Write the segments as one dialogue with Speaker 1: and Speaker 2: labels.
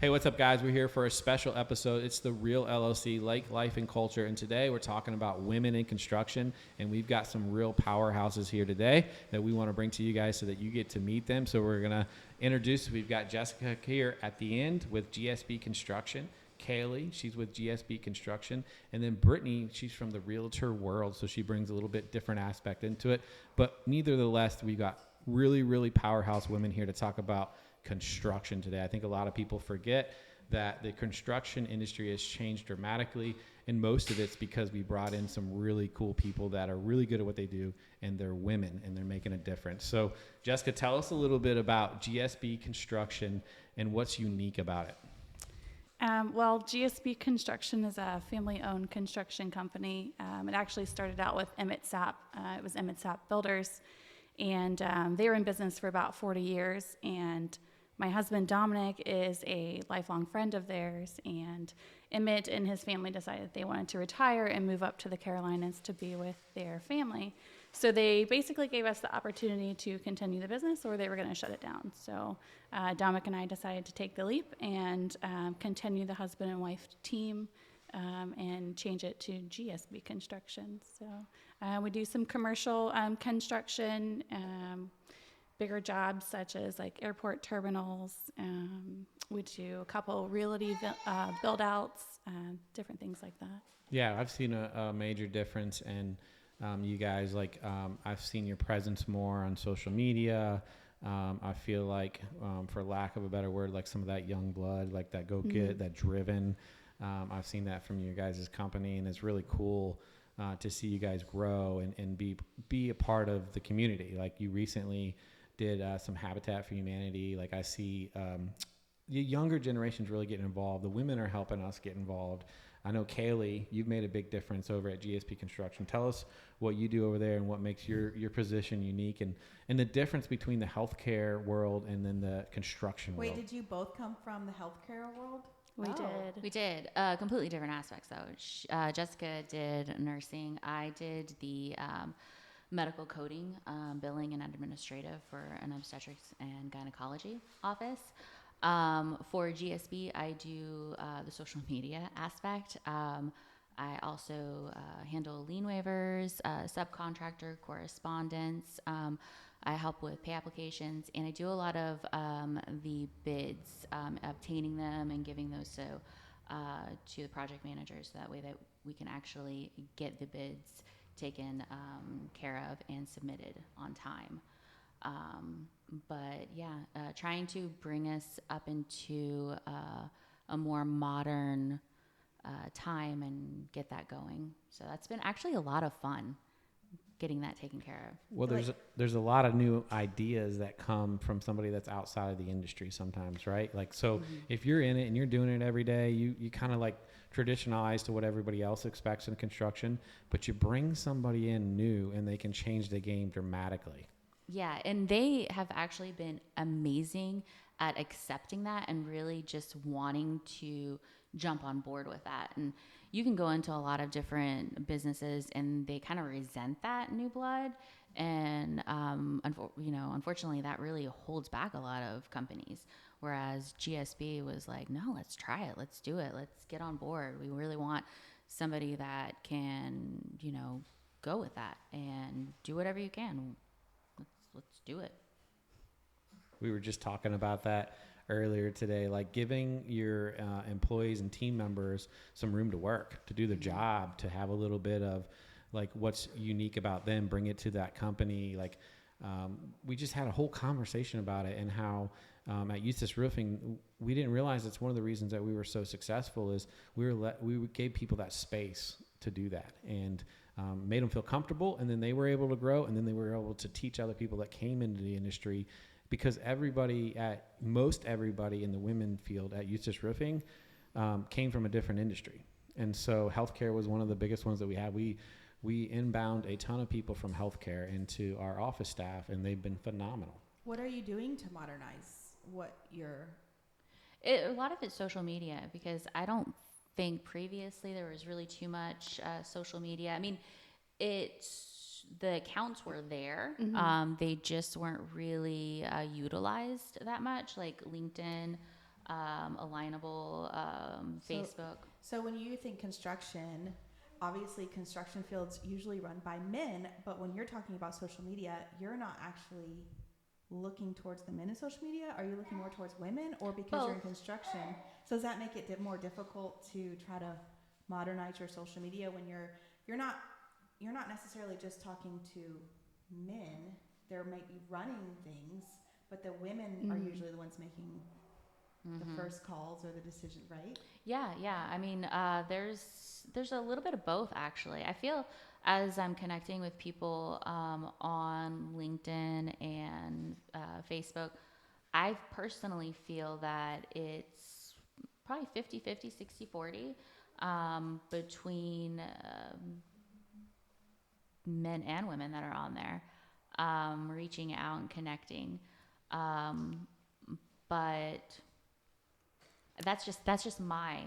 Speaker 1: Hey, what's up, guys? We're here for a special episode. It's the Real LLC, Like, Life, and Culture. And today we're talking about women in construction. And we've got some real powerhouses here today that we want to bring to you guys so that you get to meet them. So we're going to introduce, we've got Jessica here at the end with GSB Construction. Kaley, she's with GSB Construction. And then Brittany, she's from the realtor world. So she brings a little bit different aspect into it. But nevertheless, we've got really, really powerhouse women here to talk about construction today. I think a lot of people forget that the construction industry has changed dramatically, and most of it's because we brought in some really cool people that are really good at what they do, and they're women, and they're making a difference. So Jessica, tell us a little bit about GSB Construction and what's unique about it.
Speaker 2: Well, GSB Construction is a family-owned construction company. It actually started out with Emmett Sapp. It was Emmett Sapp Builders, and they were in business for about 40 years, and my husband, Dominic, is a lifelong friend of theirs, and Emmett and his family decided they wanted to retire and move up to the Carolinas to be with their family. So they basically gave us the opportunity to continue the business, or they were going to shut it down. So Dominic and I decided to take the leap and continue the husband and wife team and change it to GSB Construction. So we do some commercial construction, bigger jobs such as like airport terminals. We do a couple realty build outs, different things like that.
Speaker 1: Yeah, I've seen a major difference in you guys. Like I've seen your presence more on social media. I feel like, for lack of a better word, like some of that young blood, like that go get, that driven. I've seen that from your guys' company, and it's really cool to see you guys grow and be a part of the community. Like you recently did some Habitat for Humanity. Like I see the younger generations really getting involved. The women are helping us get involved. I know, Kaley, you've made a big difference over at GSP Construction. Tell us what you do over there and what makes your position unique, and the difference between the healthcare world and then the construction world.
Speaker 3: Wait, did you both come from the healthcare world?
Speaker 2: We
Speaker 4: did. Completely different aspects, though. Jessica did nursing. I did the medical coding, billing, and administrative for an obstetrics and gynecology office. For GSB, I do the social media aspect. I also handle lien waivers, subcontractor correspondence. I help with pay applications, and I do a lot of the bids, obtaining them and giving those to the project managers. That way that we can actually get the bids taken care of and submitted on time. But yeah, trying to bring us up into a more modern time and get that going. So that's been actually a lot of fun getting that taken care of.
Speaker 1: Well, there's a lot of new ideas that come from somebody that's outside of the industry sometimes, right? Like, so if you're in it and you're doing it every day, you kind of like traditionalize to what everybody else expects in construction, but you bring somebody in new and they can change the game dramatically.
Speaker 4: Yeah, and they have actually been amazing at accepting that and really just wanting to jump on board with that. And you can go into a lot of different businesses and they kind of resent that new blood. And, unfortunately, that really holds back a lot of companies. Whereas GSB was like, no, let's try it. Let's do it. Let's get on board. We really want somebody that can, go with that and do whatever you can. Let's do it.
Speaker 1: We were just talking about that earlier today, like giving your employees and team members some room to work, to do their job, to have a little bit of like what's unique about them, bring it to that company. Like we just had a whole conversation about it, and how at Eustace Roofing, we didn't realize it's one of the reasons that we were so successful is we gave people that space to do that, and made them feel comfortable, and then they were able to grow, and then they were able to teach other people that came into the industry, because most everybody in the women field at Eustace Roofing came from a different industry. And so healthcare was one of the biggest ones that we had. We inbound a ton of people from healthcare into our office staff, and they've been phenomenal.
Speaker 3: What are you doing to modernize
Speaker 4: a lot of it's social media, because I don't think previously there was really too much social media. I mean, the accounts were there. They just weren't really utilized that much, like LinkedIn, Alignable, Facebook.
Speaker 3: So when you think construction, obviously construction fields usually run by men, but when you're talking about social media, you're not actually looking towards the men in social media. Are you looking more towards women, or because you're in construction? So does that make it more difficult to try to modernize your social media when you're not necessarily just talking to men? There might be running things, but the women are usually the ones making the first calls or the decision, right?
Speaker 4: Yeah. I mean, there's a little bit of both, actually. I feel as I'm connecting with people on LinkedIn and Facebook, I personally feel that it's probably 50-50, 60-40 between men and women that are on there, reaching out and connecting. But that's just my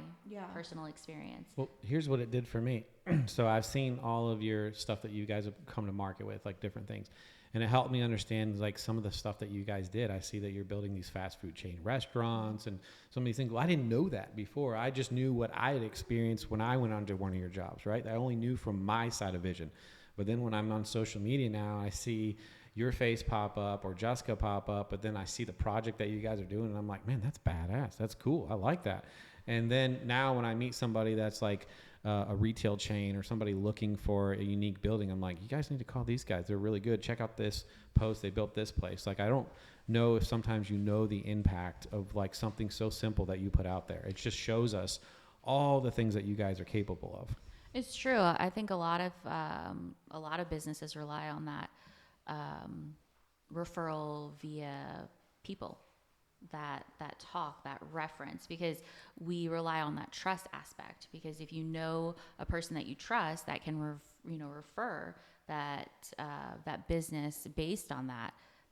Speaker 4: personal experience.
Speaker 1: Well, here's what it did for me. So I've seen all of your stuff that you guys have come to market with, like different things. And it helped me understand like some of the stuff that you guys did. I see that you're building these fast food chain restaurants and some of these things. Well, I didn't know that before. I just knew what I had experienced when I went onto one of your jobs, right? I only knew from my side of vision. But then when I'm on social media now, I see your face pop up or Jessica pop up, but then I see the project that you guys are doing and I'm like, man, that's badass. That's cool. I like that. And then now when I meet somebody that's like a retail chain or somebody looking for a unique building, I'm like, you guys need to call these guys. They're really good. Check out this post. They built this place. Like, I don't know if sometimes you know the impact of like something so simple that you put out there. It just shows us all the things that you guys are capable of.
Speaker 4: It's true. I think a lot of businesses rely on that referral via people, that talk, that reference, because we rely on that trust aspect. Because if you know a person that you trust that can refer that business based on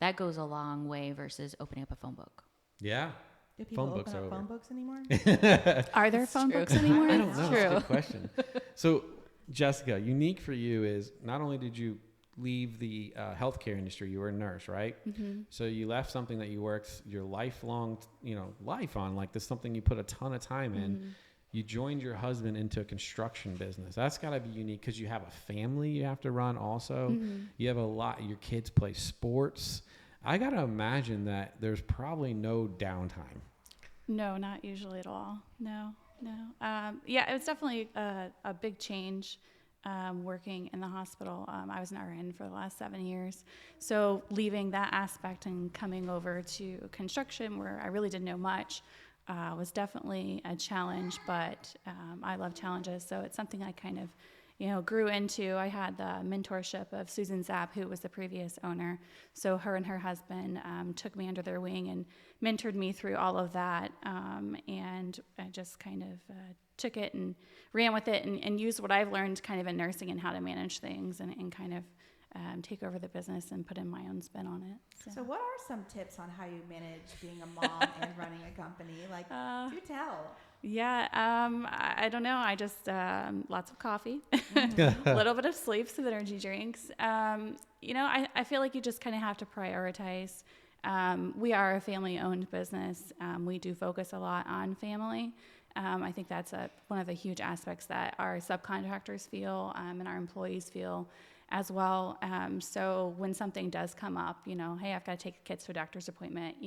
Speaker 4: that goes a long way versus opening up a phone book.
Speaker 1: Yeah.
Speaker 3: Do people
Speaker 1: Phone books
Speaker 3: open
Speaker 1: are
Speaker 3: up
Speaker 1: over.
Speaker 3: phone books anymore?
Speaker 2: Are there phone books anymore?
Speaker 1: I don't know.
Speaker 4: True.
Speaker 1: That's a good question. So, Jessica, unique for you is not only did you leave the healthcare industry, you were a nurse, right? Mm-hmm. So you left something that you worked your lifelong, life on, like this, something you put a ton of time in. Mm-hmm. You joined your husband into a construction business. That's got to be unique because you have a family you have to run also. Mm-hmm. You have a lot. Your kids play sports. I got to imagine that there's probably no downtime.
Speaker 2: No, not usually at all. No. Yeah, it was definitely a big change working in the hospital. I was an RN for the last 7 years. So leaving that aspect and coming over to construction where I really didn't know much was definitely a challenge, but I love challenges. So it's something I kind of grew into. I had the mentorship of Susan Zapp, who was the previous owner. So her and her husband took me under their wing and mentored me through all of that. And I just kind of took it and ran with it and used what I've learned kind of in nursing and how to manage things and kind of take over the business and put in my own spin on it.
Speaker 3: So what are some tips on how you manage being a mom and running a company? Like, do tell.
Speaker 2: Yeah, I don't know. I just, lots of coffee, a little bit of sleep, some energy drinks. I feel like you just kind of have to prioritize. We are a family-owned business. We do focus a lot on family. I think that's one of the huge aspects that our subcontractors feel and our employees feel as well. So when something does come up, hey, I've got to take the kids to a doctor's appointment,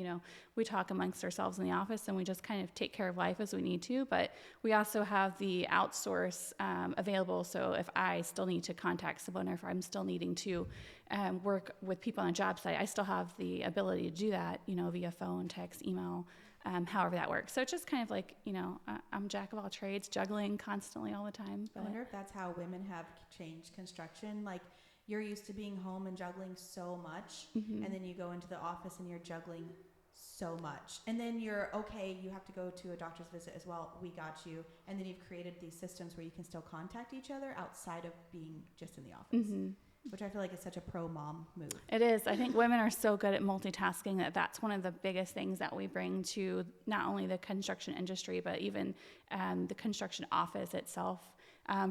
Speaker 2: we talk amongst ourselves in the office and we just kind of take care of life as we need to. But we also have the outsource available. So if I still need to contact someone or if I'm still needing to work with people on a job site, I still have the ability to do that, via phone, text, email, however that works. So it's just kind of like, I'm jack of all trades, juggling constantly all the time.
Speaker 3: I wonder if that's how women have changed construction. Like, you're used to being home and juggling so much, and then you go into the office and you're juggling so much. And then you're, okay, you have to go to a doctor's visit as well. We got you. And then you've created these systems where you can still contact each other outside of being just in the office. Mm-hmm. Which I feel like is such a pro-mom move. It
Speaker 2: is. I think women are so good at multitasking that's one of the biggest things that we bring to not only the construction industry, but even the construction office itself.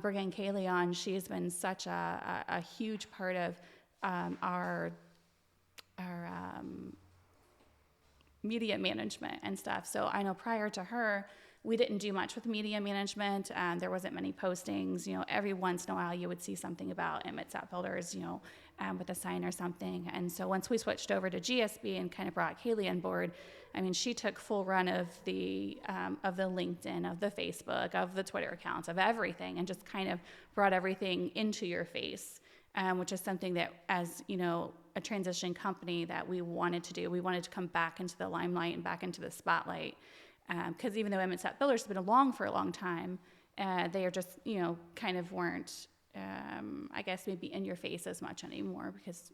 Speaker 2: bringing Kaley on, she's been such a huge part of our media management and stuff. So I know prior to her, we didn't do much with media management. There wasn't many postings. Every once in a while you would see something about Emmett Sap Builders, with a sign or something. And so once we switched over to GSB and kind of brought Kaley on board, I mean, she took full run of the LinkedIn, of the Facebook, of the Twitter accounts, of everything, and just kind of brought everything into your face, which is something that, as a transition company, that we wanted to do. We wanted to come back into the limelight and back into the spotlight. Because even though Emmett Sap Builders has been along for a long time, they are just, kind of weren't, I guess, maybe in your face as much anymore, because,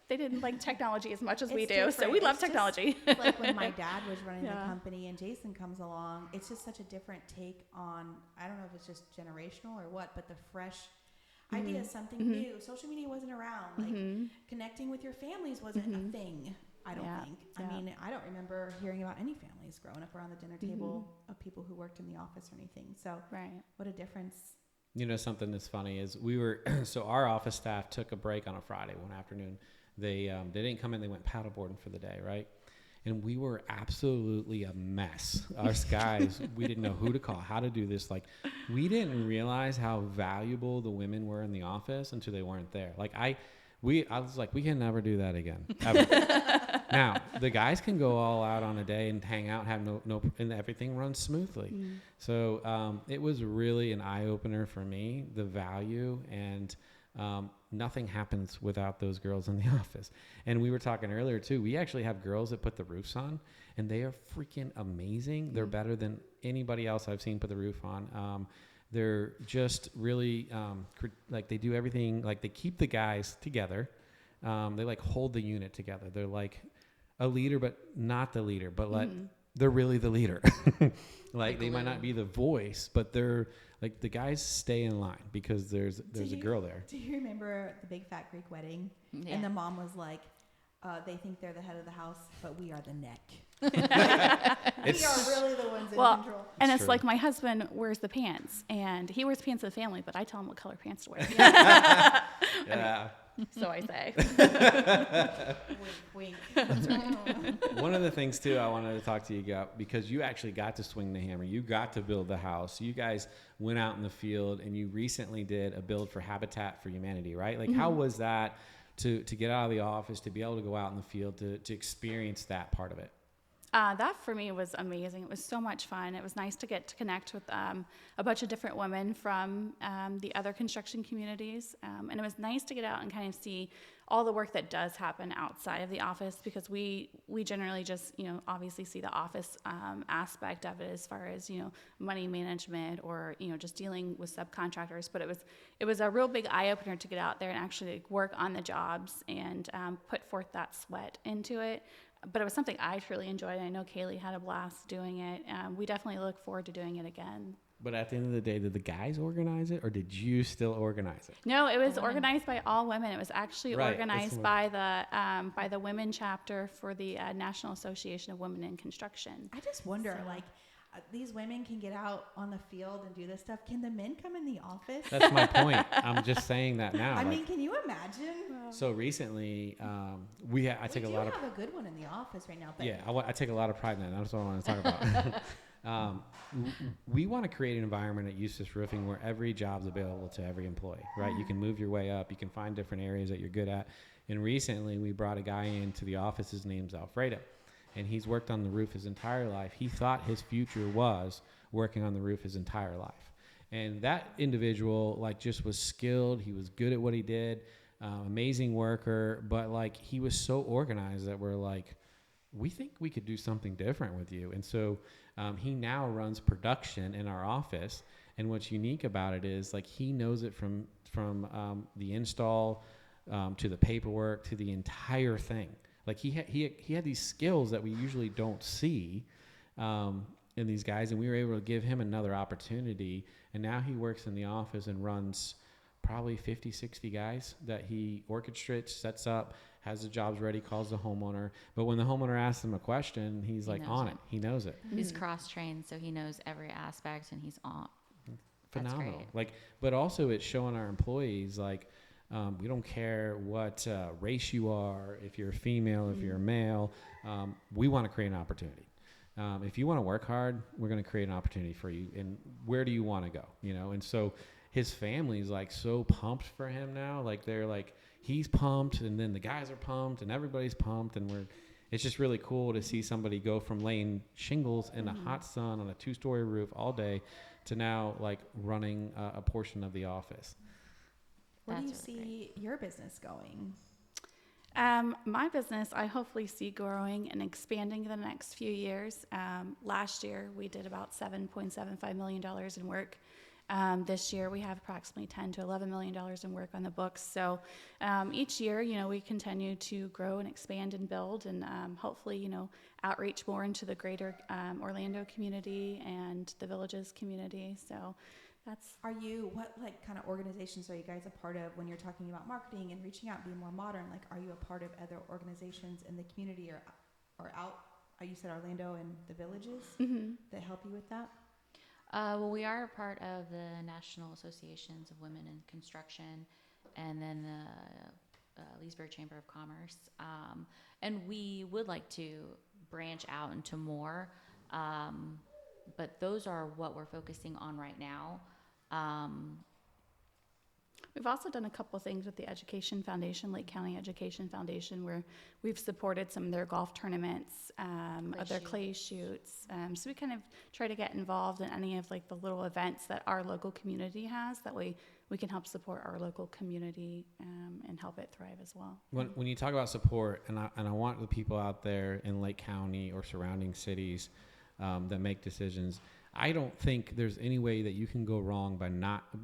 Speaker 2: they didn't like technology as much as we do.
Speaker 3: Different.
Speaker 2: So we love
Speaker 3: It's just
Speaker 2: technology.
Speaker 3: like when my dad was running
Speaker 2: Yeah.
Speaker 3: the company and Jason comes along, it's just such a different take on, I don't know if it's just generational or what, but the fresh idea, something new. Social media wasn't around. Like connecting with your families wasn't a thing. I don't think.
Speaker 2: Yeah.
Speaker 3: I mean, I don't remember hearing about any families growing up around the dinner table of people who worked in the office or anything. So
Speaker 2: Right.
Speaker 3: what a difference.
Speaker 1: Something that's funny is so our office staff took a break on a Friday one afternoon. They didn't come in, they went paddleboarding for the day, right? And we were absolutely a mess. Us guys, we didn't know who to call, how to do this. Like, we didn't realize how valuable the women were in the office until they weren't there. Like, I was like, we can never do that again, ever. Now, the guys can go all out on a day and hang out, have no, and everything runs smoothly. So it was really an eye-opener for me, the value, and nothing happens without those girls in the office. And we were talking earlier, too. We actually have girls that put the roofs on, and they are freaking amazing. They're better than anybody else I've seen put the roof on. They're just really, like, they do everything. Like, they keep the guys together. They, like, hold the unit together. They're, like, a leader, but not the leader. But, they're really the leader. Like, they might not be the voice, but they're, like, the guys stay in line because there's a girl there.
Speaker 3: Do you remember the big fat Greek wedding?
Speaker 4: Yeah.
Speaker 3: And the mom was like, they think they're the head of the house, but we are the neck. We are really the ones in control.
Speaker 2: And it's
Speaker 1: true.
Speaker 2: like my husband wears the pants, and he wears pants of the family, but I tell him what color pants to wear.
Speaker 1: Yeah.
Speaker 2: So I say.
Speaker 3: Wink, wink.
Speaker 1: One of the things, too, I wanted to talk to you about, because you actually got to swing the hammer. You got to build the house. You guys went out in the field, and you recently did a build for Habitat for Humanity, right? Like, how was that to get out of the office, to be able to go out in the field, to experience that part of it?
Speaker 2: That for me was amazing. It was so much fun. It was nice to get to connect with a bunch of different women from the other construction communities. And it was nice to get out and kind of see all the work that does happen outside of the office, because we generally just, obviously see the office aspect of it as far as, money management or, just dealing with subcontractors. But it was a real big eye-opener to get out there and actually work on the jobs and put forth that sweat into it. But it was something I truly enjoyed. I know Kaley had a blast doing it. We definitely look forward to doing it again.
Speaker 1: But at the end of the day, did the guys organize it, or did you still organize it?
Speaker 2: No, it was organized by all women. It was actually
Speaker 1: Right,
Speaker 2: organized by the women chapter for the National Association of Women in Construction.
Speaker 3: I just wonder, these women can get out on the field and do this stuff. Can the men come in the office?
Speaker 1: That's my point. I'm just saying that now.
Speaker 3: I mean, can you imagine?
Speaker 1: So recently, I take a lot of...
Speaker 3: We do have a good one in the office right now. But
Speaker 1: Yeah, I take a lot of pride in that. That's what I want to talk about. We want to create an environment at Eustace Roofing where every job's available to every employee, right? You can move your way up. You can find different areas that you're good at. And recently, we brought a guy into the office. His name's Alfredo. And he's worked on the roof his entire life. He thought his future was working on the roof his entire life. And that individual, just was skilled. He was good at what he did. Amazing worker. But, he was so organized that we're like, we think we could do something different with you. And so he now runs production in our office. And what's unique about it is, he knows it from the install to the paperwork to the entire thing. He had these skills that we usually don't see in these guys, and we were able to give him another opportunity. And now he works in the office and runs probably 50, 60 guys that he orchestrates, sets up, has the jobs ready, calls the homeowner. But when the homeowner asks him a question, he's like on it. He knows it.
Speaker 4: He's cross-trained, so he knows every aspect, and he's on.
Speaker 1: Phenomenal.
Speaker 4: Great.
Speaker 1: Like, but also it's showing our employees, like, we don't care what race you are, if you're a female, if you're a male, we want to create an opportunity. If you want to work hard, we're going to create an opportunity for you. And where do you want to go? You know? And so his family's like so pumped for him now. Like they're like, he's pumped, and then the guys are pumped, and everybody's pumped, and it's just really cool to see somebody go from laying shingles in the hot sun on a 2-story roof all day to now like running a portion of the office.
Speaker 3: Where do you
Speaker 4: That's really
Speaker 3: see your business going?
Speaker 2: My business, I hopefully see growing and expanding in the next few years. Last year, we did about $7.75 million in work. This year, we have approximately $10 to $11 million in work on the books. So each year, we continue to grow and expand and build, and hopefully, outreach more into the greater Orlando community and the Villages community. So that's.
Speaker 3: What kind of organizations are you guys a part of when you're talking about marketing and reaching out and being more modern? Like, are you a part of other organizations in the community or out? You said Orlando and the Villages that help you with that?
Speaker 4: Well, we are a part of the National Associations of Women in Construction, and then the Leesburg Chamber of Commerce. And we would like to branch out into more, but those are what we're focusing on right now.
Speaker 2: We've also done a couple of things with the Education Foundation, Lake County Education Foundation, where we've supported some of their golf tournaments, their clay shoots. So we kind of try to get involved in any of like the little events that our local community has. That way we can help support our local community and help it thrive as well.
Speaker 1: When you talk about support, and I want the people out there in Lake County or surrounding cities that make decisions, I don't think there's any way that you can go wrong by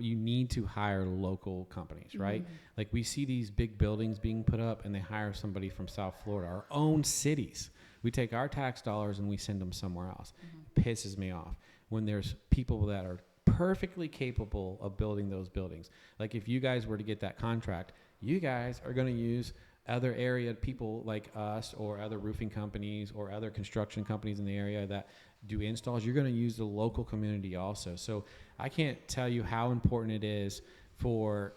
Speaker 1: you need to hire local companies, right? Like we see these big buildings being put up and they hire somebody from South Florida, our own cities. We take our tax dollars and we send them somewhere else. Pisses me off when there's people that are perfectly capable of building those buildings. Like if you guys were to get that contract, you guys are going to use other area people like us or other roofing companies or other construction companies in the area that do installs. You're going to use the local community also. So I can't tell you how important it is for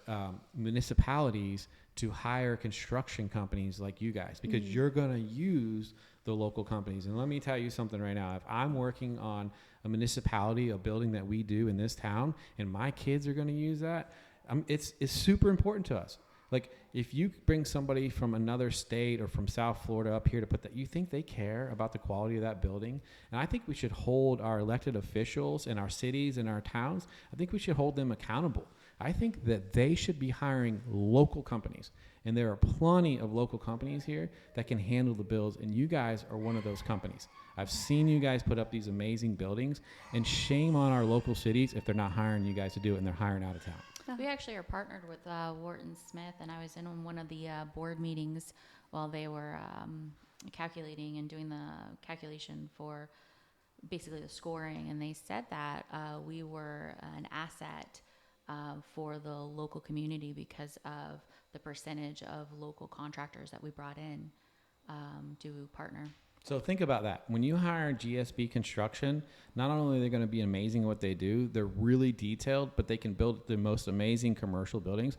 Speaker 1: municipalities to hire construction companies like you guys, because you're going to use the local companies. And let me tell you something right now. If I'm working on a municipality, a building that we do in this town, and my kids are going to use that, it's super important to us. Like, if you bring somebody from another state or from South Florida up here to put that, you think they care about the quality of that building? And I think we should hold our elected officials in our cities and our towns, I think we should hold them accountable. I think that they should be hiring local companies. And there are plenty of local companies here that can handle the bills, and you guys are one of those companies. I've seen you guys put up these amazing buildings, and shame on our local cities if they're not hiring you guys to do it and they're hiring out of town.
Speaker 4: We actually are partnered with Wharton Smith, and I was in one of the board meetings while they were calculating and doing the calculation for basically the scoring, and they said that we were an asset for the local community because of the percentage of local contractors that we brought in to partner.
Speaker 1: So think about that. When you hire GSB Construction, not only are they going to be amazing at what they do, they're really detailed, but they can build the most amazing commercial buildings.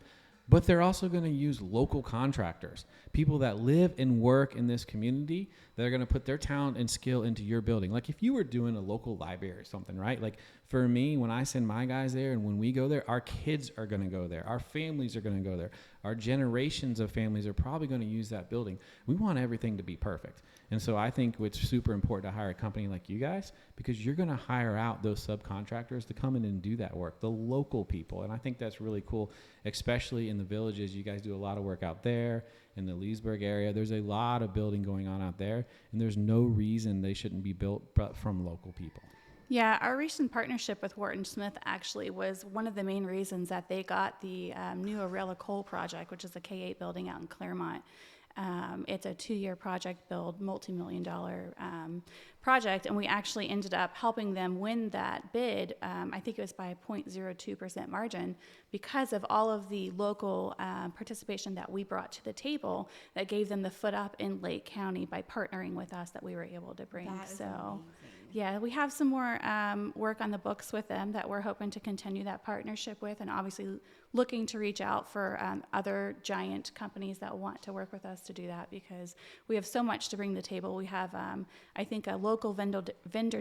Speaker 1: But they're also going to use local contractors, people that live and work in this community that are going to put their talent and skill into your building. Like if you were doing a local library or something, right? Like for me, when I send my guys there and when we go there, our kids are going to go there. Our families are going to go there. Our generations of families are probably going to use that building. We want everything to be perfect. And so I think it's super important to hire a company like you guys, because you're going to hire out those subcontractors to come in and do that work, the local people. And I think that's really cool, especially in the Villages. You guys do a lot of work out there in the Leesburg area. There's a lot of building going on out there, and there's no reason they shouldn't be built but from local people.
Speaker 2: Yeah, our recent partnership with Wharton Smith actually was one of the main reasons that they got the new Aurelia Coal project, which is a K8 building out in Claremont. It's a 2-year project build, multi-million-dollar project, and we actually ended up helping them win that bid. I think it was by a 0.02% margin because of all of the local participation that we brought to the table that gave them the foot up in Lake County by partnering with us that we were able to bring.
Speaker 3: That is
Speaker 2: So,
Speaker 3: amazing.
Speaker 2: yeah, we have some more work on the books with them that we're hoping to continue that partnership with, and obviously looking to reach out for other giant companies that want to work with us to do that, because we have so much to bring to the table. We have, I think, a local vendor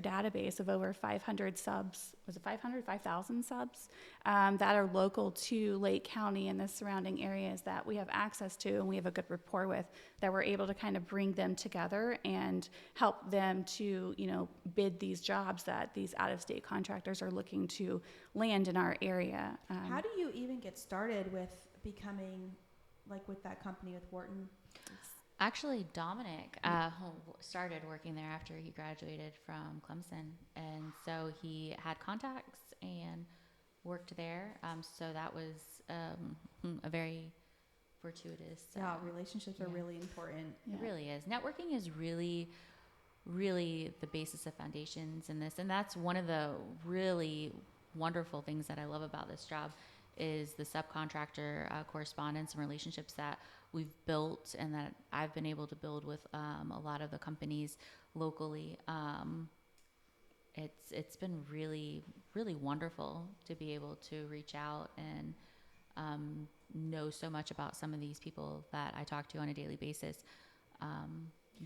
Speaker 2: database of over 500 subs. Was it 500? 5,000 subs that are local to Lake County and the surrounding areas that we have access to and we have a good rapport with, that we're able to kind of bring them together and help them to, bid these jobs that these out-of-state contractors are looking to land in our area.
Speaker 3: How do you even get started with becoming, like with that company with Wharton?
Speaker 4: Actually, Dominic started working there after he graduated from Clemson, and so he had contacts and worked there. So that was a very fortuitous.
Speaker 3: Yeah, relationships are really important.
Speaker 4: It really is. Networking is really the basis of foundations in this, and that's one of the really wonderful things that I love about this job is the subcontractor correspondence and relationships that we've built and that I've been able to build with a lot of the companies locally. It's been really wonderful to be able to reach out and know so much about some of these people that I talk to on a daily basis.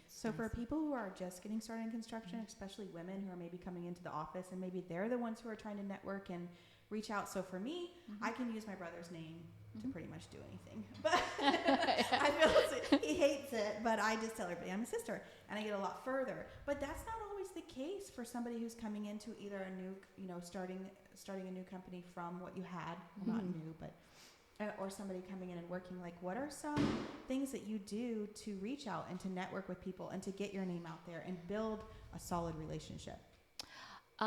Speaker 3: So for people who are just getting started in construction, especially women who are maybe coming into the office and maybe they're the ones who are trying to network and reach out. So for me, I can use my brother's name to pretty much do anything. But I feel he hates it, but I just tell everybody I'm his sister and I get a lot further. But that's not always the case for somebody who's coming into either a new, starting a new company from what you had, well, not new, but or somebody coming in and working. Like, what are some things that you do to reach out and to network with people and to get your name out there and build a solid relationship?
Speaker 4: Do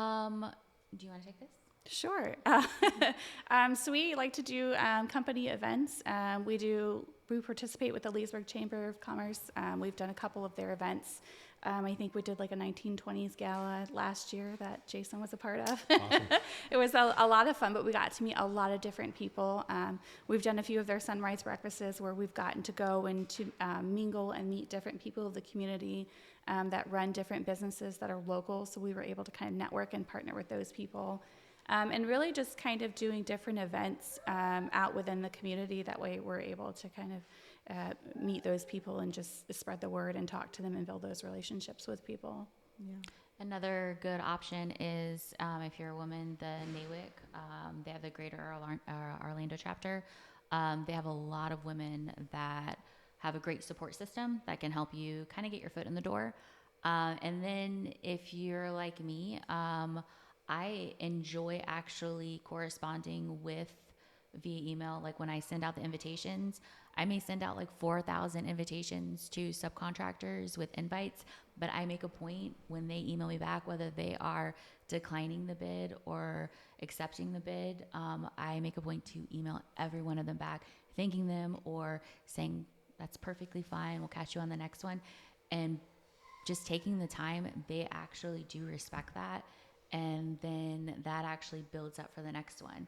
Speaker 4: you want to take this?
Speaker 2: Sure. So we like to do company events. We participate with the Leesburg Chamber of Commerce. We've done a couple of their events. I think we did like a 1920s gala last year that Jason was a part of.
Speaker 1: Awesome.
Speaker 2: It was a lot of fun, but we got to meet a lot of different people. We've done a few of their sunrise breakfasts where we've gotten to go and to mingle and meet different people of the community that run different businesses that are local. So we were able to kind of network and partner with those people. And really just kind of doing different events out within the community. That way we're able to kind of meet those people and just spread the word and talk to them and build those relationships with people.
Speaker 3: Yeah.
Speaker 4: Another good option is if you're a woman, the NAWIC, they have the Greater Orlando chapter. They have a lot of women that have a great support system that can help you kind of get your foot in the door. And then if you're like me, I enjoy actually corresponding with via email. Like when I send out the invitations, I may send out like 4,000 invitations to subcontractors with invites, but I make a point when they email me back, whether they are declining the bid or accepting the bid, I make a point to email every one of them back, thanking them or saying, that's perfectly fine, we'll catch you on the next one. And just taking the time, they actually do respect that. And then that actually builds up for the next one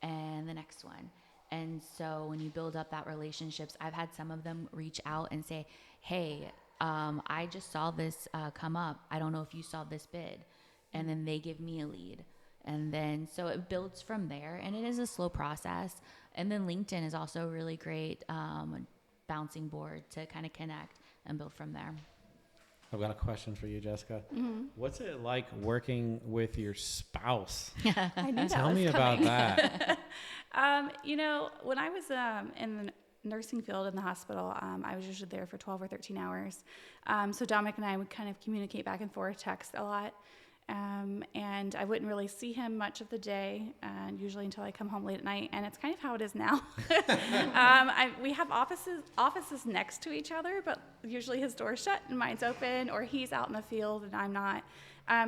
Speaker 4: and the next one. And so when you build up that relationships, I've had some of them reach out and say, hey, I just saw this come up. I don't know if you saw this bid. And then they give me a lead. And then so it builds from there. And it is a slow process. And then LinkedIn is also a really great bouncing board to kind of connect and build from there.
Speaker 1: I've got a question for you, Jessica.
Speaker 2: Mm-hmm.
Speaker 1: What's it like working with your spouse?
Speaker 2: I knew that
Speaker 1: Tell
Speaker 2: was
Speaker 1: me about
Speaker 2: coming.
Speaker 1: that.
Speaker 2: When I was in the nursing field in the hospital, I was usually there for 12 or 13 hours. So Dominic and I would kind of communicate back and forth, text a lot. And I wouldn't really see him much of the day, usually until I come home late at night. And it's kind of how it is now. We have offices next to each other, but usually his door's shut and mine's open, or he's out in the field and I'm not.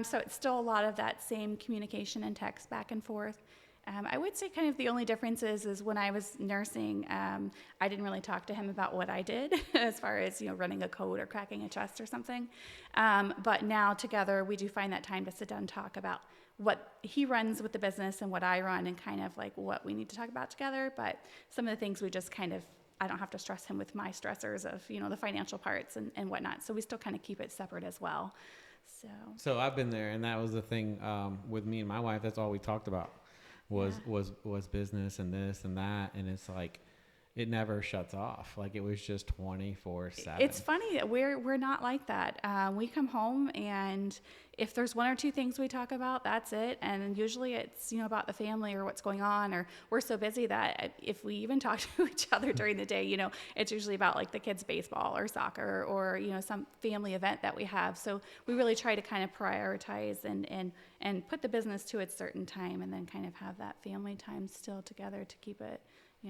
Speaker 2: So it's still a lot of that same communication and text back and forth. I would say kind of the only difference is when I was nursing, I didn't really talk to him about what I did as far as, running a code or cracking a chest or something. But now together we do find that time to sit down and talk about what he runs with the business and what I run and kind of like what we need to talk about together. But some of the things we just kind of, I don't have to stress him with my stressors of, the financial parts and whatnot. So we still kind of keep it separate as well. So
Speaker 1: I've been there, and that was the thing with me and my wife. That's all we talked about was business and this and that, and it's like it never shuts off. Like it was just 24/7.
Speaker 2: It's funny that we're not like that. We come home, and if there's one or two things we talk about, that's it. And usually it's about the family or what's going on, or we're so busy that if we even talk to each other during the day, it's usually about like the kids' baseball or soccer or some family event that we have. So we really try to kind of prioritize and put the business to its certain time, and then kind of have that family time still together to keep it.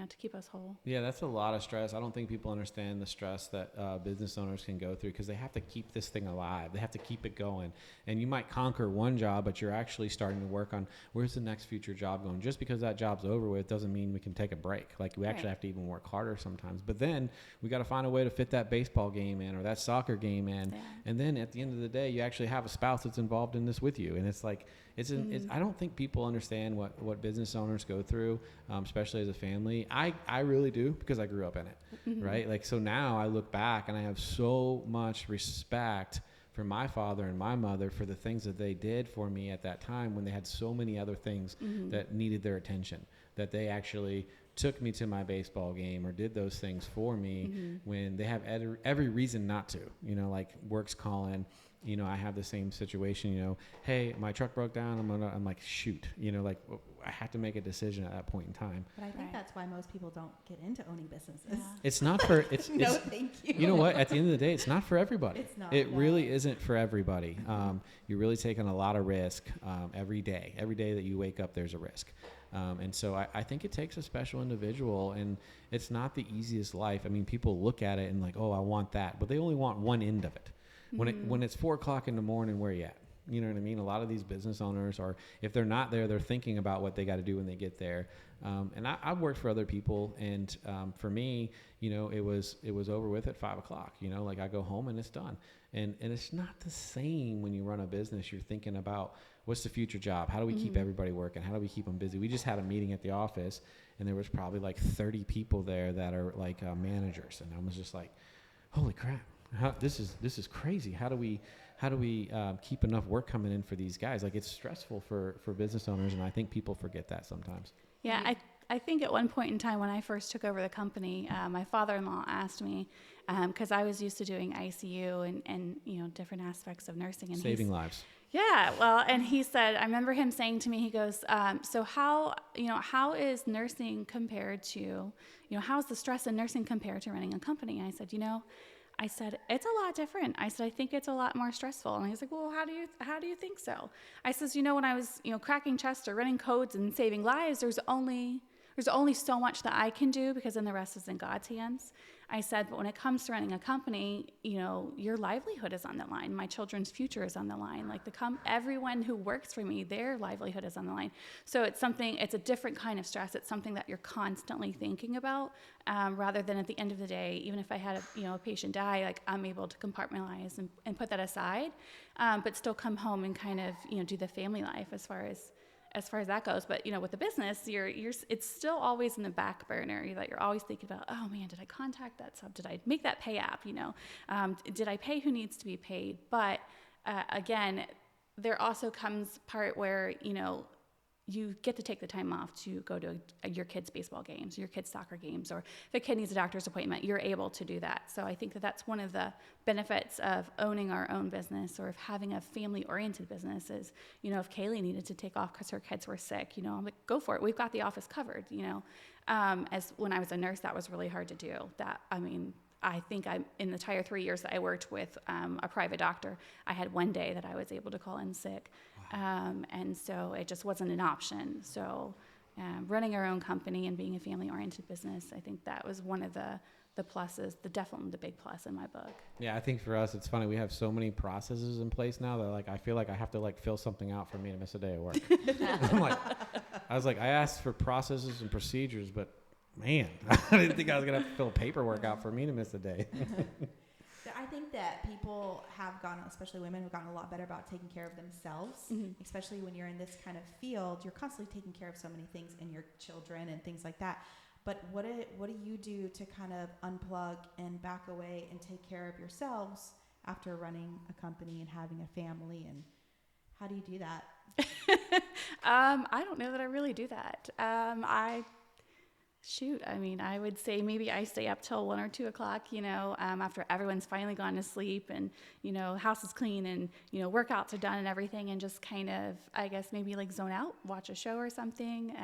Speaker 2: To keep us whole.
Speaker 1: Yeah, that's a lot of stress. I don't think people understand the stress that business owners can go through because they have to keep this thing alive. They have to keep it going. And you might conquer one job, but you're actually starting to work on where's the next future job going. Just because that job's over with doesn't mean we can take a break. Like we actually have to even work harder sometimes. But then we got to find a way to fit that baseball game in or that soccer game in. Yeah. And then at the end of the day, you actually have a spouse that's involved in this with you. And it's like, I don't think people understand what business owners go through, especially as a family. I really do because I grew up in it, right? Like, so now I look back and I have so much respect for my father and my mother for the things that they did for me at that time when they had so many other things that needed their attention, that they actually took me to my baseball game or did those things for me when they have every reason not to, like work's calling. I have the same situation, hey, my truck broke down. I'm like, shoot, like I have to make a decision at that point in time.
Speaker 3: But I think that's why most people don't get into owning businesses.
Speaker 2: Yeah.
Speaker 1: It's not for,
Speaker 3: no, thank you.
Speaker 1: You know what? At the end of the day, it's not for everybody.
Speaker 3: It's not.
Speaker 1: It really isn't for everybody. You're really taking a lot of risk every day. Every day that you wake up, there's a risk. And so I think it takes a special individual, and it's not the easiest life. I mean, people look at it and like, oh, I want that, but they only want one end of it. When it's 4:00 in the morning, where you at? You know what I mean? A lot of these business owners are, if they're not there, they're thinking about what they got to do when they get there. And I've worked for other people, and for me, it was over with at 5:00. Like I go home and it's done. And it's not the same when you run a business. You're thinking about what's the future job? How do we keep everybody working? How do we keep them busy? We just had a meeting at the office, and there was probably like 30 people there that are like managers, and I was just like, holy crap. This is crazy. How do we keep enough work coming in for these guys? Like it's stressful for business owners, and I think people forget that sometimes.
Speaker 2: Yeah, I think at one point in time when I first took over the company, my father-in-law asked me, because I was used to doing ICU and different aspects of nursing and
Speaker 1: saving lives.
Speaker 2: Yeah, well, and he said, I remember him saying to me, he goes, so how is nursing compared to, how's the stress in nursing compared to running a company? And I said, it's a lot different. I said, I think it's a lot more stressful. And he's like, well, how do you think so? I says, when I was, cracking chests or running codes and saving lives, there's only so much that I can do because then the rest is in God's hands. I said, but when it comes to running a company, your livelihood is on the line. My children's future is on the line. Like everyone who works for me, their livelihood is on the line. So it's a different kind of stress. It's something that you're constantly thinking about, rather than at the end of the day, even if I had a patient die, like I'm able to compartmentalize and put that aside, but still come home and kind of, do the family life as far as that goes. But with the business, it's still always in the back burner that you're always thinking about, oh man, did I contact that sub? Did I make that pay app? Did I pay who needs to be paid? But again, there also comes part where you get to take the time off to go to your kids' baseball games, your kids' soccer games, or if a kid needs a doctor's appointment, you're able to do that. So I think that's one of the benefits of owning our own business or of having a family-oriented business is, if Kaley needed to take off because her kids were sick, I'm like, go for it. We've got the office covered, As when I was a nurse, that was really hard to do. I think in the entire 3 years that I worked with a private doctor, I had one day that I was able to call in sick. And so it just wasn't an option. So running our own company and being a family-oriented business, I think that was one of the pluses, definitely the big plus in my book.
Speaker 1: Yeah, I think for us, it's funny. We have so many processes in place now that I feel like I have to fill something out for me to miss a day of work. I'm like, I was like, I asked for processes and procedures, but man, I didn't think I was going to have to fill paperwork out for me to miss a day.
Speaker 3: I think that people have gotten, especially women, have gotten a lot better about taking care of themselves, especially when you're in this kind of field. You're constantly taking care of so many things in your children and things like that. But what do you do to kind of unplug and back away and take care of yourselves after running a company and having a family? And how do you do that?
Speaker 2: I don't know that I really do that. I would say maybe I stay up till 1 or 2 o'clock, after everyone's finally gone to sleep and, house is clean and, workouts are done and everything, and just kind of, I guess, maybe like zone out, watch a show or something.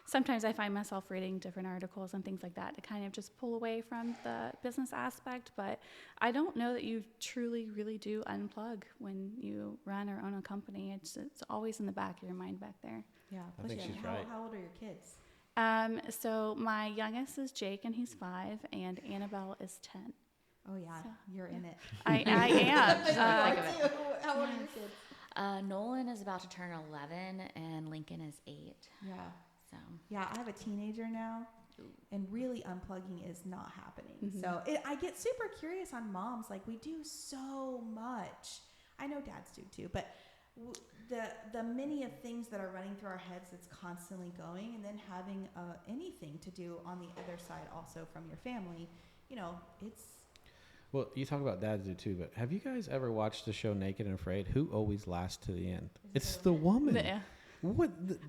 Speaker 2: Sometimes I find myself reading different articles and things like that to kind of just pull away from the business aspect. But I don't know that you truly, really do unplug when you run or own a company. It's always in the back of your mind back there.
Speaker 3: Yeah,
Speaker 1: I think she's right.
Speaker 3: How old are your kids?
Speaker 2: So my youngest is Jake, and he's 5, and Annabelle is 10.
Speaker 3: Oh yeah,
Speaker 2: So,
Speaker 3: you're in it.
Speaker 2: I am.
Speaker 3: How old are your kids?
Speaker 4: Nolan is about to turn 11, and Lincoln is 8.
Speaker 3: Yeah.
Speaker 4: So
Speaker 3: Yeah, I have a teenager now, and really unplugging is not happening.
Speaker 2: Mm-hmm.
Speaker 3: So I get super curious on moms. Like, we do so much. I know dads do too, but the many of things that are running through our heads that's constantly going, and then having anything to do on the other side also from your family, it's...
Speaker 1: Well, you talk about dads do too, but have you guys ever watched the show Naked and Afraid? Who always lasts to the end? It's the woman.
Speaker 2: Yeah.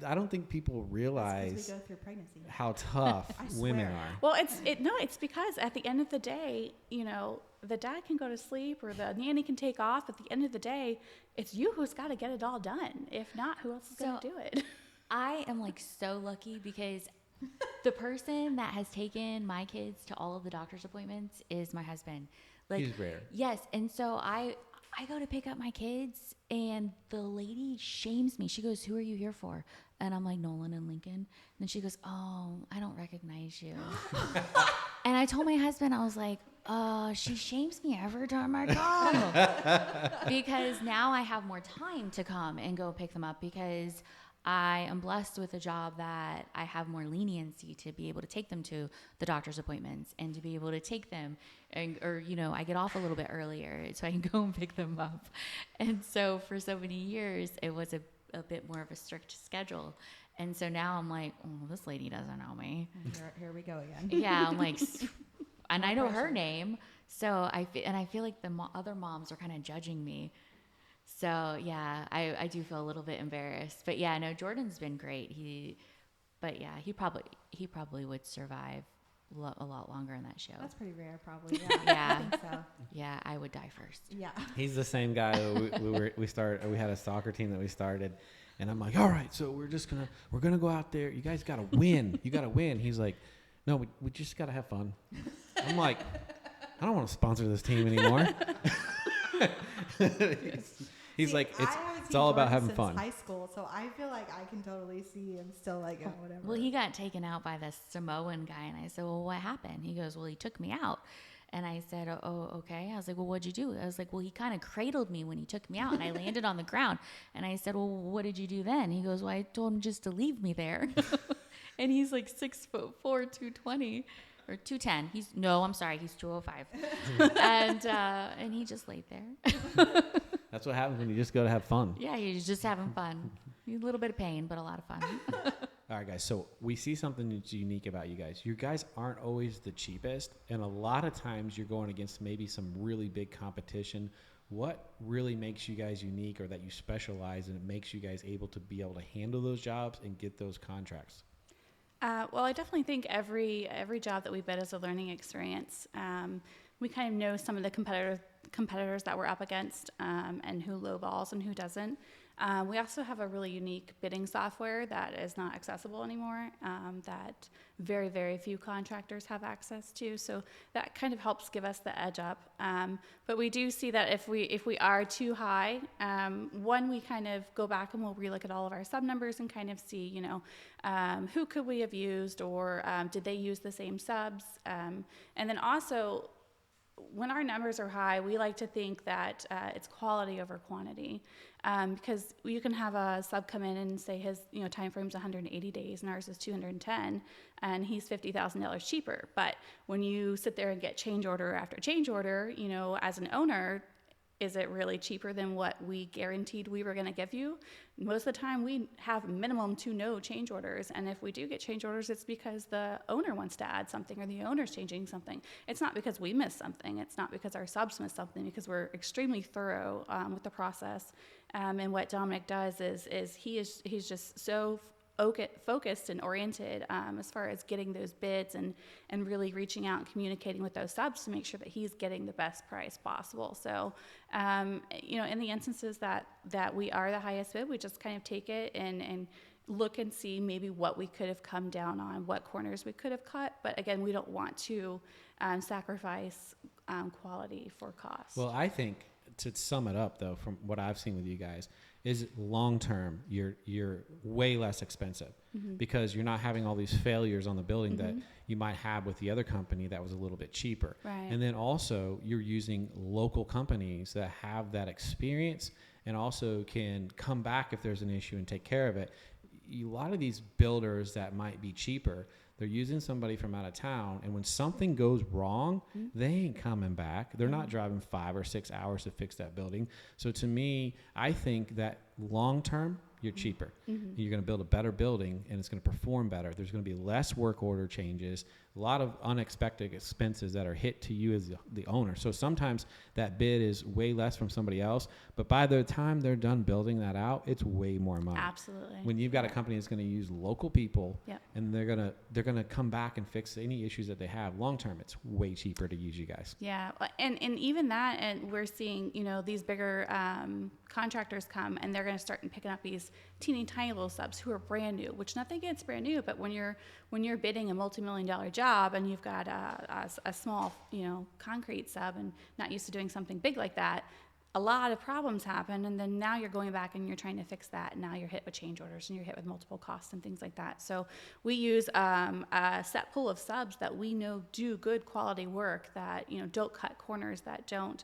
Speaker 1: I don't think people realize
Speaker 3: we go through pregnancy.
Speaker 1: how tough women are.
Speaker 2: Well, it's because at the end of the day, the dad can go to sleep or the nanny can take off. At the end of the day, it's you who's got to get it all done. If not, who else is going to do it?
Speaker 4: I am so lucky because the person that has taken my kids to all of the doctor's appointments is my husband.
Speaker 1: He's rare.
Speaker 4: Yes, and so I go to pick up my kids, and the lady shames me. She goes, "Who are you here for?" And I'm like, "Nolan and Lincoln." And then she goes, "Oh, I don't recognize you." And I told my husband, I was like, she shames me every time I come. Because now I have more time to come and go pick them up, because I am blessed with a job that I have more leniency to be able to take them to the doctor's appointments and to be able to take them I get off a little bit earlier so I can go and pick them up. And so for so many years, it was a bit more of a strict schedule. And so now I'm like, oh, this lady doesn't know me.
Speaker 3: Here we go again.
Speaker 4: Yeah, I'm like, and I know her name. So I feel like the other moms are kind of judging me. So yeah, I do feel a little bit embarrassed, but yeah, no, Jordan's been great. He probably would survive a lot longer in that show.
Speaker 3: That's pretty rare, probably. Yeah,
Speaker 4: Yeah.
Speaker 3: I think so.
Speaker 4: Yeah, I would die first.
Speaker 3: Yeah.
Speaker 1: He's the same guy. We had a soccer team that we started, and I'm like, all right, so we're gonna go out there. You guys gotta win. You gotta win. He's like, no, we just gotta have fun. I'm like, I don't want to sponsor this team anymore. He's like, it's all about having fun.
Speaker 3: High school, so I feel like I can totally see him still like, whatever.
Speaker 4: Well, he got taken out by the Samoan guy, and I said, well, what happened? He goes, well, he took me out. And I said, oh, okay. I was like, well, what'd you do? I was like, well, he kind of cradled me when he took me out, and I landed on the ground. And I said, well, what did you do then? He goes, well, I told him just to leave me there. And he's like 6'4", 220. Or 210. He's 205. And he just laid there.
Speaker 1: That's what happens when you just go to have fun.
Speaker 4: Yeah, he's just having fun. A little bit of pain, but a lot of fun.
Speaker 1: All right, guys. So we see something that's unique about you guys. You guys aren't always the cheapest, and a lot of times you're going against maybe some really big competition. What really makes you guys unique, or that you specialize, and it makes you guys able to handle those jobs and get those contracts?
Speaker 2: Well, I definitely think every job that we bid is a learning experience. We kind of know some of the competitors that we're up against, and who lowballs and who doesn't. We also have a really unique bidding software that is not accessible anymore, that very, very few contractors have access to. So that kind of helps give us the edge up. But we do see that if we are too high, we kind of go back and we'll relook at all of our sub numbers and kind of see, who could we have used, or did they use the same subs? And then also, when our numbers are high, we like to think that it's quality over quantity, because you can have a sub come in and say his time frame's 180 days and ours is 210, and he's $50,000 cheaper. But when you sit there and get change order after change order, as an owner, is it really cheaper than what we guaranteed we were going to give you? Most of the time we have minimum to no change orders. And if we do get change orders, it's because the owner wants to add something or the owner's changing something. It's not because we missed something. It's not because our subs missed something, because we're extremely thorough with the process. And what Dominic does is he's just so focused and oriented as far as getting those bids and really reaching out and communicating with those subs to make sure that he's getting the best price possible. So, in the instances that we are the highest bid, we just kind of take it and look and see maybe what we could have come down on, what corners we could have cut. But again, we don't want to sacrifice quality for cost.
Speaker 1: Well, I think to sum it up, though, from what I've seen with you guys, is long term you're way less expensive because you're not having all these failures on the building that you might have with the other company that was a little bit cheaper.
Speaker 2: Right.
Speaker 1: And then also you're using local companies that have that experience and also can come back if there's an issue and take care of it. A lot of these builders that might be cheaper, they're using somebody from out of town, and when something goes wrong, they ain't coming back. They're not driving 5 or 6 hours to fix that building. So to me, I think that long term, you're cheaper. You're going to build a better building, and it's going to perform better. There's going to be less work order changes, a lot of unexpected expenses that are hit to you as the owner. So sometimes that bid is way less from somebody else, but by the time they're done building that out, it's way more money.
Speaker 2: Absolutely.
Speaker 1: When you've got a company that's going to use local people, and they're going to come back and fix any issues that they have long term, it's way cheaper to use you guys.
Speaker 2: Yeah, and even that, and we're seeing these bigger contractors come, and they're going to start picking up these teeny tiny little subs who are brand new, which nothing against brand new, but when you're bidding a multi-million-dollar job and you've got a small concrete sub and not used to doing something big like that, a lot of problems happen, and then now you're going back and you're trying to fix that, and now you're hit with change orders and you're hit with multiple costs and things like that. So we use a set pool of subs that we know do good quality work, that don't cut corners, that don't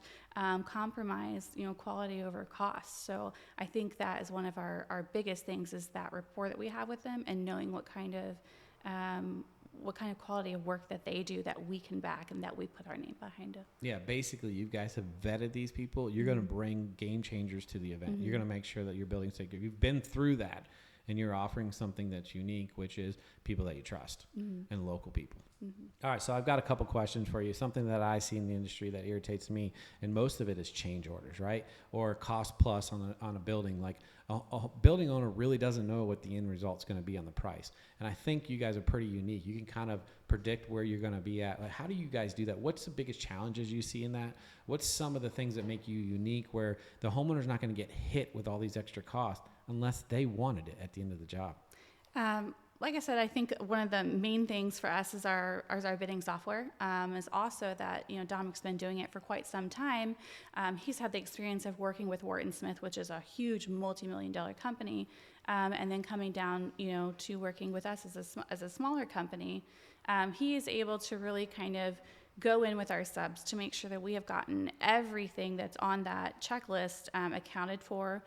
Speaker 2: compromise quality over cost. So I think that is one of our biggest things, is that rapport that we have with them and knowing what kind of quality of work that they do that we can back and that we put our name behind it.
Speaker 1: Yeah, basically you guys have vetted these people. You're going to bring game changers to the event. You're going to make sure that your building's safe. You've been through that, and you're offering something that's unique, which is people that you trust and local people. All right, so I've got a couple questions for you. Something that I see in the industry that irritates me, and most of it is change orders, right? Or cost plus on a building. Like a building owner really doesn't know what the end result's going to be on the price. And I think you guys are pretty unique. You can kind of predict where you're going to be at. Like, how do you guys do that? What's the biggest challenges you see in that? What's some of the things that make you unique where the homeowner's not going to get hit with all these extra costs unless they wanted it at the end of the job?
Speaker 2: Like I said, I think one of the main things for us is our bidding software. Is also that Dominic's been doing it for quite some time. He's had the experience of working with Wharton Smith, which is a huge multi-million-dollar company, and then coming down to working with us as a smaller company. He is able to really kind of go in with our subs to make sure that we have gotten everything that's on that checklist accounted for,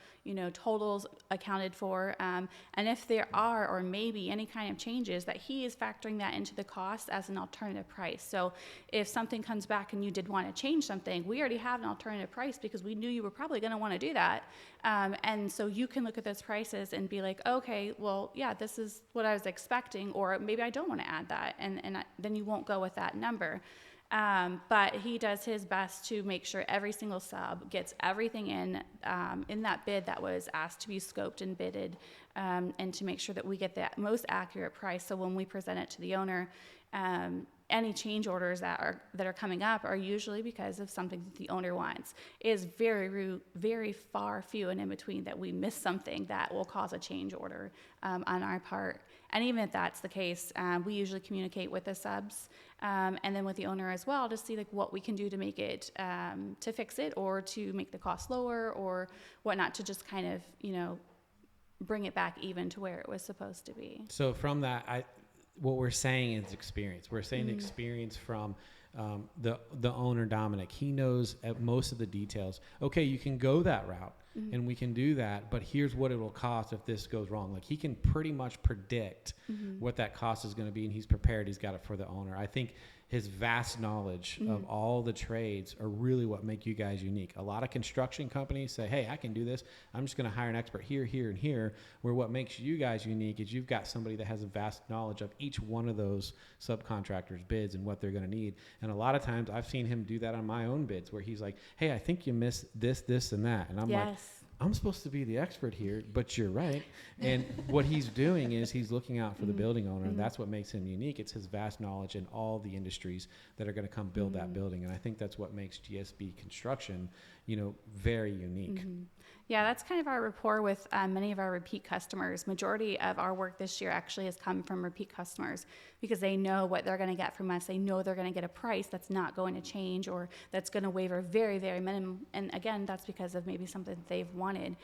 Speaker 2: totals accounted for, and if there are or maybe any kind of changes, that he is factoring that into the cost as an alternative price. So if something comes back and you did want to change something, we already have an alternative price because we knew you were probably going to want to do that. And so you can look at those prices and be like, okay, well, yeah, this is what I was expecting, or maybe I don't want to add that, and then you won't go with that number. But he does his best to make sure every single sub gets everything in that bid that was asked to be scoped and bidded, and to make sure that we get the most accurate price. So when we present it to the owner, any change orders that are coming up are usually because of something that the owner wants. It is very far few and in between that we miss something that will cause a change order on our part. And even if that's the case, we usually communicate with the subs and then with the owner as well to see like what we can do to make it to fix it, or to make the cost lower or whatnot, to just kind of bring it back even to where it was supposed to be.
Speaker 1: So from that, what we're saying is experience. We're saying experience from the owner, Dominic, he knows most of the details. Okay, you can go that route and we can do that, but here's what it will cost if this goes wrong. Like, he can pretty much predict what that cost is going to be, and he's prepared. He's got it for the owner. I think his vast knowledge of all the trades are really what make you guys unique. A lot of construction companies say, hey, I can do this. I'm just going to hire an expert here, here, and here. Where what makes you guys unique is you've got somebody that has a vast knowledge of each one of those subcontractors' bids and what they're going to need. And a lot of times I've seen him do that on my own bids, where he's like, hey, I think you missed this, this, and that. And I'm like, I'm supposed to be the expert here, but you're right. And what he's doing is he's looking out for the building owner, and that's what makes him unique. It's his vast knowledge in all the industries that are going to come build that building. And I think that's what makes GSB Construction, very unique.
Speaker 2: Yeah, that's kind of our rapport with many of our repeat customers. Majority of our work this year actually has come from repeat customers, because they know what they're going to get from us. They know they're going to get a price that's not going to change, or that's going to waver very, very minimum. And again, that's because of maybe something they've wanted.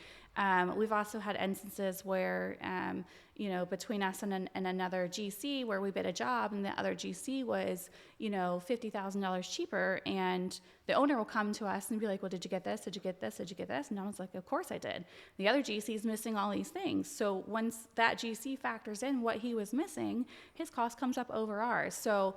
Speaker 2: We've also had instances where, between us and another GC, where we bid a job and the other GC was, $50,000 cheaper, and the owner will come to us and be like, well, did you get this? Did you get this? Did you get this? And I was like, of course I did. The other GC is missing all these things. So once that GC factors in what he was missing, his cost comes up over ours. So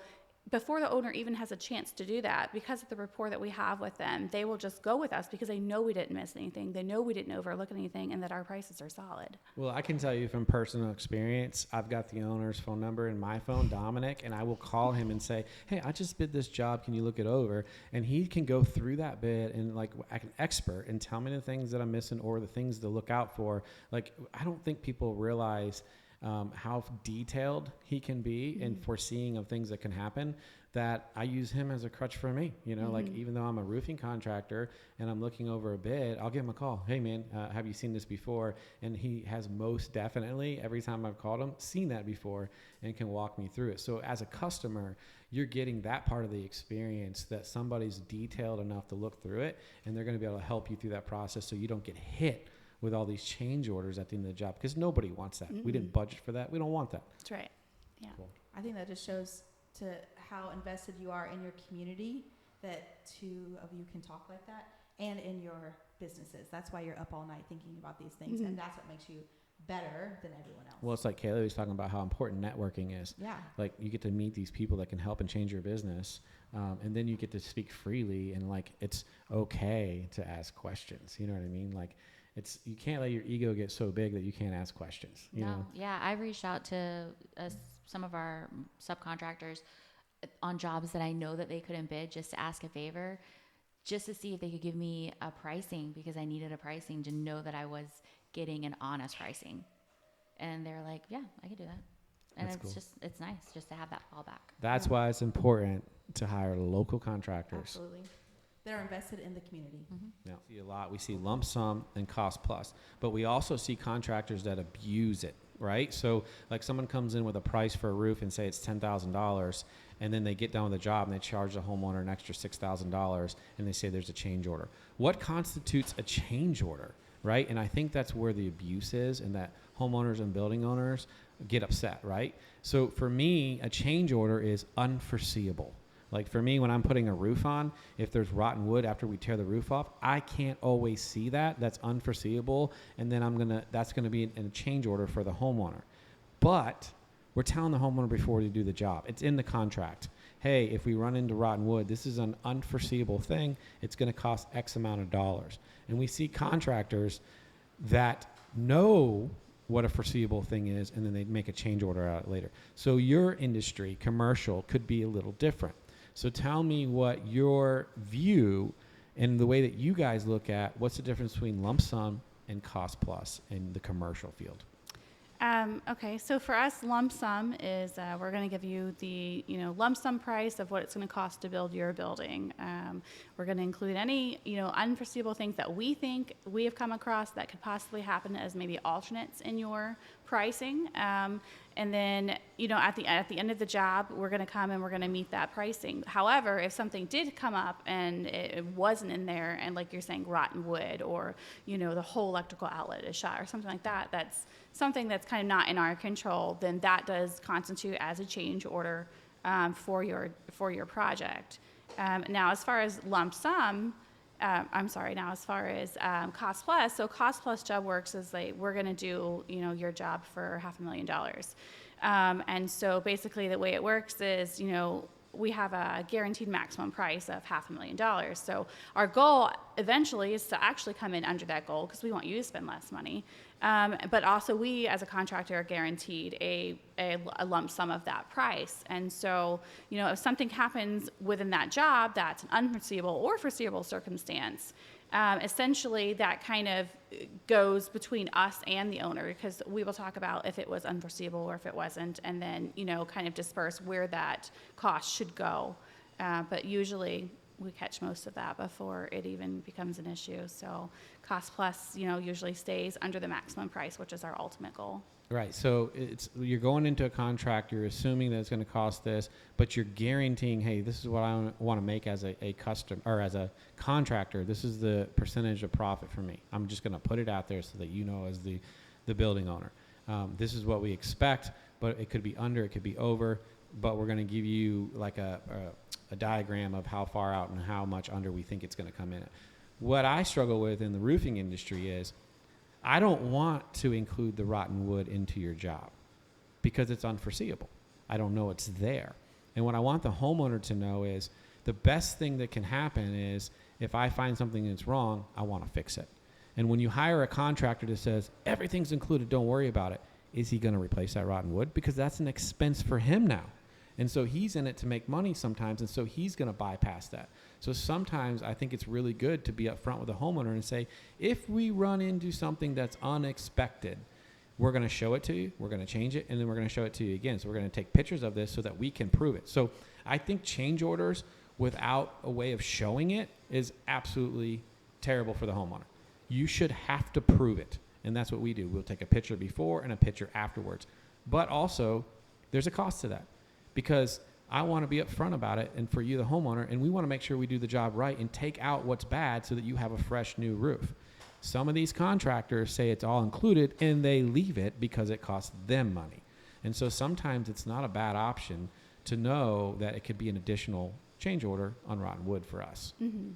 Speaker 2: before the owner even has a chance to do that, because of the rapport that we have with them, they will just go with us because they know we didn't miss anything. They know we didn't overlook anything, and that our prices are solid.
Speaker 1: Well, I can tell you from personal experience, I've got the owner's phone number in my phone, Dominic, and I will call him and say, hey, I just bid this job. Can you look it over? And he can go through that bid and like an expert and tell me the things that I'm missing or the things to look out for. Like, I don't think people realize how detailed he can be in foreseeing of things that can happen, that I use him as a crutch for me. Like, even though I'm a roofing contractor and I'm looking over a bid, I'll give him a call. Hey man, have you seen this before? And he has most definitely, every time I've called him, seen that before and can walk me through it. So as a customer, you're getting that part of the experience, that somebody's detailed enough to look through it, and they're going to be able to help you through that process so you don't get hit with all these change orders at the end of the job, because nobody wants that. We didn't budget for that. We don't want that.
Speaker 2: That's right. Yeah.
Speaker 1: Cool.
Speaker 3: I think that just shows to how invested you are in your community, that two of you can talk like that, and in your businesses. That's why you're up all night thinking about these things, and that's what makes you better than everyone else.
Speaker 1: Well, it's like Kaley was talking about how important networking is.
Speaker 3: Yeah.
Speaker 1: Like, you get to meet these people that can help and change your business, and then you get to speak freely, and like, it's okay to ask questions. You know what I mean? Like, you can't let your ego get so big that you can't ask questions. You know?
Speaker 4: Yeah, I reached out to some of our subcontractors on jobs that I know that they couldn't bid, just to ask a favor, just to see if they could give me a pricing, because I needed a pricing to know that I was getting an honest pricing. And they're like, yeah, I could do that. And
Speaker 1: That's
Speaker 4: it's
Speaker 1: cool.
Speaker 4: it's nice just to have that fallback.
Speaker 1: That's why it's important to hire local contractors.
Speaker 3: Absolutely. That are invested in the community.
Speaker 1: Yeah. We see a lot. We see lump sum and cost plus, but we also see contractors that abuse it, right? So like, someone comes in with a price for a roof and say it's $10,000, and then they get done with the job and they charge the homeowner an extra $6,000, and they say there's a change order. What constitutes a change order, right? And I think that's where the abuse is, and that homeowners and building owners get upset, right? So for me, a change order is unforeseeable. Like, for me, when I'm putting a roof on, if there's rotten wood after we tear the roof off, I can't always see that. That's unforeseeable. And then that's going to be in a change order for the homeowner. But we're telling the homeowner before they do the job. It's in the contract. Hey, if we run into rotten wood, this is an unforeseeable thing. It's going to cost X amount of dollars. And we see contractors that know what a foreseeable thing is, and then they make a change order out later. So your industry, commercial, could be a little different. So tell me what your view and the way that you guys look at what's the difference between lump sum and cost plus in the commercial field.
Speaker 2: Okay, so for us, lump sum is we're going to give you the lump sum price of what it's going to cost to build your building. We're going to include any unforeseeable things that we think we have come across that could possibly happen as maybe alternates in your pricing. And then at the end of the job, we're going to come and we're going to meet that pricing. However, if something did come up and it wasn't in there, and like you're saying, rotten wood, or the whole electrical outlet is shot or something like that, that's something that's kind of not in our control, then that does constitute as a change order for your project. Now, as far as lump sum, now as far as cost plus, so cost plus job works is like, we're going to do, your job for $500,000. And so basically the way it works is, we have a guaranteed maximum price of $500,000. So our goal eventually is to actually come in under that goal because we want you to spend less money. But also we as a contractor are guaranteed a lump sum of that price. And so, if something happens within that job that's an unforeseeable or foreseeable circumstance, essentially that kind of goes between us and the owner, because we will talk about if it was unforeseeable or if it wasn't, and then, kind of disperse where that cost should go. But usually we catch most of that before it even becomes an issue. So cost plus, usually stays under the maximum price, which is our ultimate goal.
Speaker 1: Right. So you're going into a contract, you're assuming that it's going to cost this, but you're guaranteeing, hey, this is what I want to make as a customer or as a contractor. This is the percentage of profit for me. I'm just going to put it out there so that as the building owner. This is what we expect, but it could be under, it could be over, but we're going to give you like a diagram of how far out and how much under we think it's going to come in. What I struggle with in the roofing industry is I don't want to include the rotten wood into your job because it's unforeseeable. I don't know it's there. And what I want the homeowner to know is the best thing that can happen is if I find something that's wrong, I want to fix it. And when you hire a contractor that says, everything's included, don't worry about it, is he going to replace that rotten wood? Because that's an expense for him now. And so he's in it to make money sometimes, and so he's going to bypass that. So sometimes I think it's really good to be upfront with the homeowner and say, if we run into something that's unexpected, we're going to show it to you, we're going to change it, and then we're going to show it to you again. So we're going to take pictures of this so that we can prove it. So I think change orders without a way of showing it is absolutely terrible for the homeowner. You should have to prove it, and that's what we do. We'll take a picture before and a picture afterwards. But also, there's a cost to that. Because I want to be upfront about it, and for you, the homeowner, and we want to make sure we do the job right and take out what's bad so that you have a fresh new roof. Some of these contractors say it's all included, and they leave it because it costs them money. And so sometimes it's not a bad option to know that it could be an additional change order on rotten wood for us.
Speaker 2: Mm-hmm.